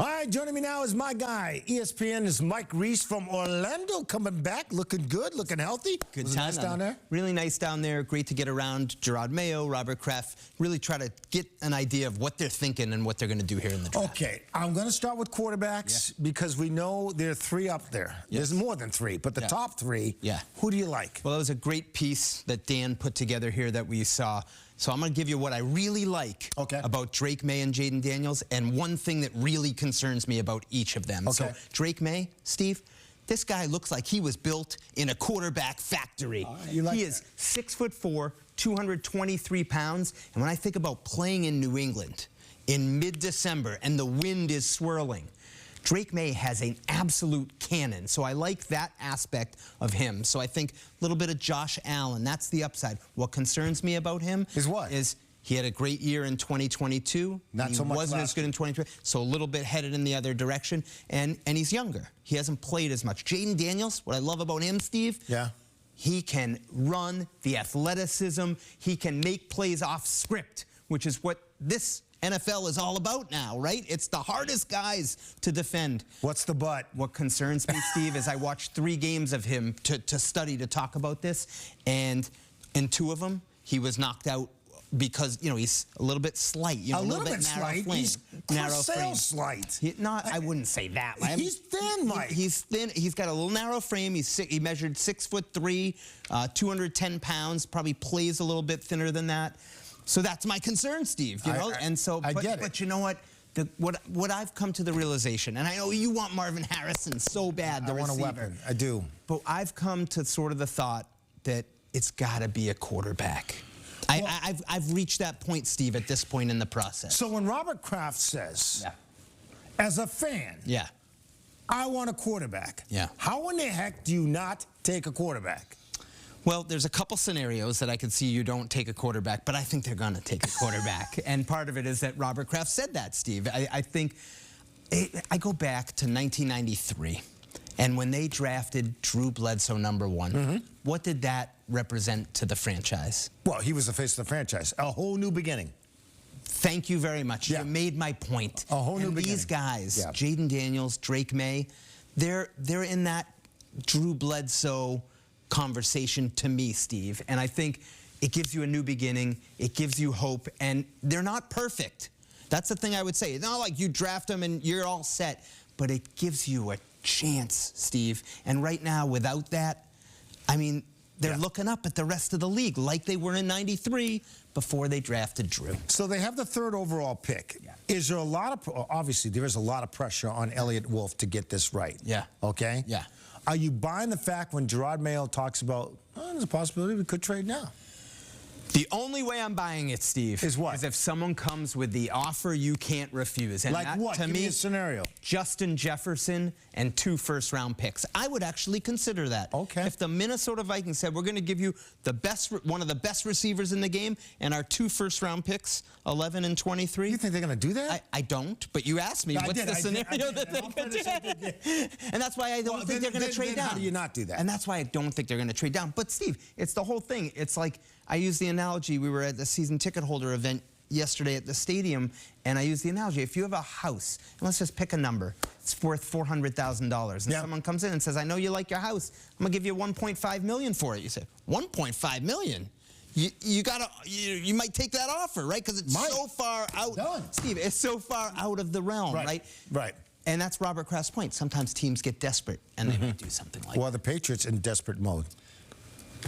All right, joining me now is my guy, ESPN's Mike Reiss from Orlando, coming back, looking good, looking healthy. Good time nice down there. Really nice down there. Great to get around. Jerod Mayo, Robert Kraft, really try to get an idea of what they're thinking and what they're going to do here in the draft. Okay, I'm going to start with quarterbacks because we know there are three up there. Yes. There's more than three, but the top three, who do you like? Well, that was a great piece that Dan put together here that we saw. So I'm going to give you what I really like about Drake Maye and Jayden Daniels, and one thing that really concerns me about each of them. So Drake Maye, Steve, this guy looks like he was built in a quarterback factory. He is 6'4", 223 pounds, and when I think about playing in New England in mid-December and the wind is swirling, Drake Maye has an absolute cannon, so I like that aspect of him. So I think a little bit of Josh Allen, that's the upside. What concerns me about him is what? Is he had a great year in 2022. Not so much. He wasn't as good in 2023, so a little bit headed in the other direction, and he's younger. He hasn't played as much. Jayden Daniels, what I love about him, Steve, he can run, the athleticism, he can make plays off script, which is what this NFL is all about now, right? It's the hardest guys to defend. What's the but? What concerns me, Steve, is I watched 3 games of him to study, to talk about this, and in 2 of them, he was knocked out because, you know, he's a little bit slight. You know, a little bit narrow slight? Frame, he's narrow frame. slight. I wouldn't say that. He's thin, Mike. He's thin. He's got a little narrow frame. He measured 6'3", 210 pounds, probably plays a little bit thinner than that. So that's my concern, Steve, you know? I get it. But you know what? What I've come to the realization, and I know you want Marvin Harrison so bad, the receiver. I want a weapon. I do. But I've come to sort of the thought that it's got to be a quarterback. Well, I've reached that point, Steve, at this point in the process. So when Robert Kraft says, as a fan, I want a quarterback, how in the heck do you not take a quarterback? Well, there's a couple scenarios that I could see you don't take a quarterback, but I think they're going to take a quarterback. And part of it is that Robert Kraft said that, Steve. I think I go back to 1993, and when they drafted Drew Bledsoe #1, what did that represent to the franchise? Well, he was the face of the franchise. A whole new beginning. Thank you very much. You made my point. A whole new beginning. These guys, Jayden Daniels, Drake Maye, they're in that Drew Bledsoe conversation to me, Steve, and I think it gives you a new beginning, it gives you hope, and they're not perfect. That's the thing I would say. It's not like you draft them and you're all set, but it gives you a chance, Steve, and right now, without that, I mean, they're looking up at the rest of the league like they were in '93 before they drafted Drew. So they have the 3rd overall pick. Is there a lot of, obviously there is a lot of pressure on Elliott Wolf to get this right. Okay? Are you buying the fact when Jerod Mayo talks about, there's a possibility we could trade now? The only way I'm buying it, Steve, is what? Is if someone comes with the offer you can't refuse. And like that, what? To Give me, me a scenario. Justin Jefferson and 2 first-round picks. I would actually consider that. Okay. If the Minnesota Vikings said, we're going to give you the best, one of the best receivers in the game, and our 2 first-round picks, 11 and 23. You think they're going to do that? I don't, but you asked me what's the scenario that they could do. And that's why I don't think they're going to trade down. How do you not do that? And that's why I don't think they're going to trade down. But, Steve, it's the whole thing. It's like, I use the analogy, we were at the season ticket holder event yesterday at the stadium, and I use the analogy, if you have a house, and let's just pick a number, it's worth $400,000, and someone comes in and says, I know you like your house, I'm gonna give you $1.5 million for it. You say, $1.5 million? You might take that offer, right? Because it's so far out. Steve, it's so far out of the realm, right? Right. And that's Robert Kraft's point. Sometimes teams get desperate, and they might do something like that. Well, the Patriots in desperate mode.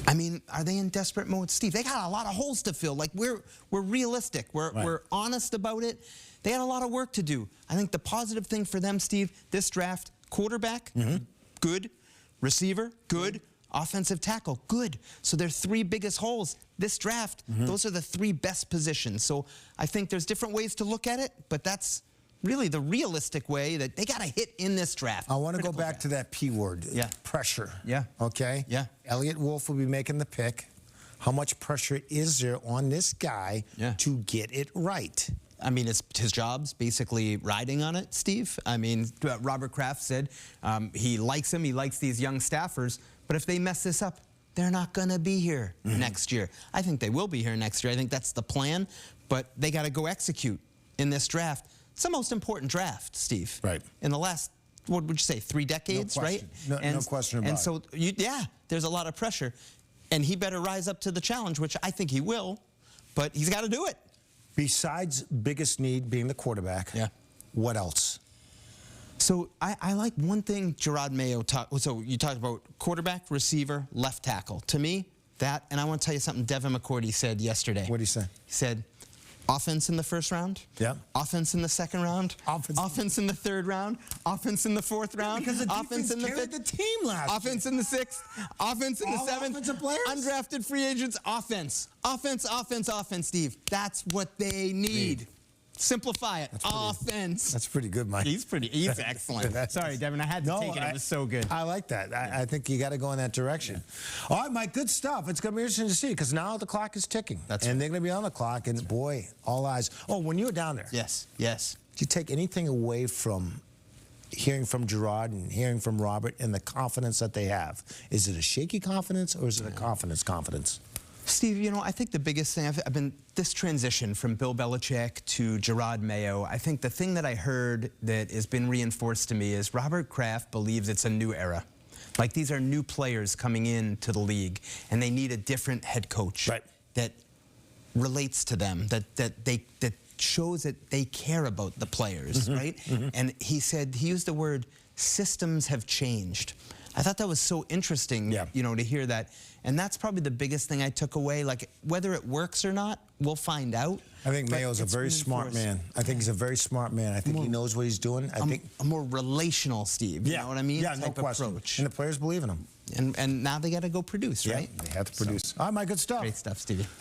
I mean, are they in desperate mode? Steve, they got a lot of holes to fill. Like, we're realistic. We're honest about it. They had a lot of work to do. I think the positive thing for them, Steve, this draft, quarterback, good. Receiver, good. Offensive tackle, good. So their 3 biggest holes this draft, those are the 3 best positions. So I think there's different ways to look at it, but that's really the realistic way that they got to hit in this draft. I want to go back to that P word, pressure. Okay? Elliott Wolf will be making the pick. How much pressure is there on this guy to get it right? I mean, it's his job's basically riding on it, Steve. I mean, Robert Kraft said he likes him, he likes these young staffers, but if they mess this up, they're not going to be here next year. I think they will be here next year. I think that's the plan, but they got to go execute in this draft. it's the most important draft, Steve. Right. In the last, what would you say, 3 decades, right? No question about it. And so, there's a lot of pressure. And he better rise up to the challenge, which I think he will, but he's got to do it. Besides biggest need being the quarterback, what else? So I like one thing Jerod Mayo talked. So you talked about quarterback, receiver, left tackle. To me, that, and I want to tell you something Devin McCourty said yesterday. What did he say? He said, offense in the first round, offense in the second round, offense in the third round, offense in the fourth round, because the offense in the fifth, the team last offense in the sixth, offense in the seventh, undrafted free agents, offense, Steve. That's what they need. Simplify it. Offense. That's pretty good, Mike. He's excellent. Sorry, Devin, I had to take it. It was so good. I like that. I think you got to go in that direction. All right, Mike, good stuff. It's going to be interesting to see because now the clock is ticking. And they're going to be on the clock, and boy, all eyes. Oh, when you were down there. Yes. Did you take anything away from hearing from Jerod and hearing from Robert and the confidence that they have? Is it a shaky confidence or is it a confidence? Steve, you know, I think the biggest thing, I've been, this transition from Bill Belichick to Jerod Mayo, I think the thing that I heard that has been reinforced to me is Robert Kraft believes it's a new era. Like, these are new players coming into the league, and they need a different head coach that relates to them, that shows that they care about the players, right? And he said, he used the word, systems have changed. I thought that was so interesting, you know, to hear that. And that's probably the biggest thing I took away. Like, whether it works or not, we'll find out. I think Mayo's a very smart man. I think he's a very smart man. I think he knows what he's doing. I think a more relational Steve. You know what I mean? Yeah, no question. Approach. And the players believe in him. And now they got to go produce, right? They have to produce. All right, my good stuff. Great stuff, Stevie.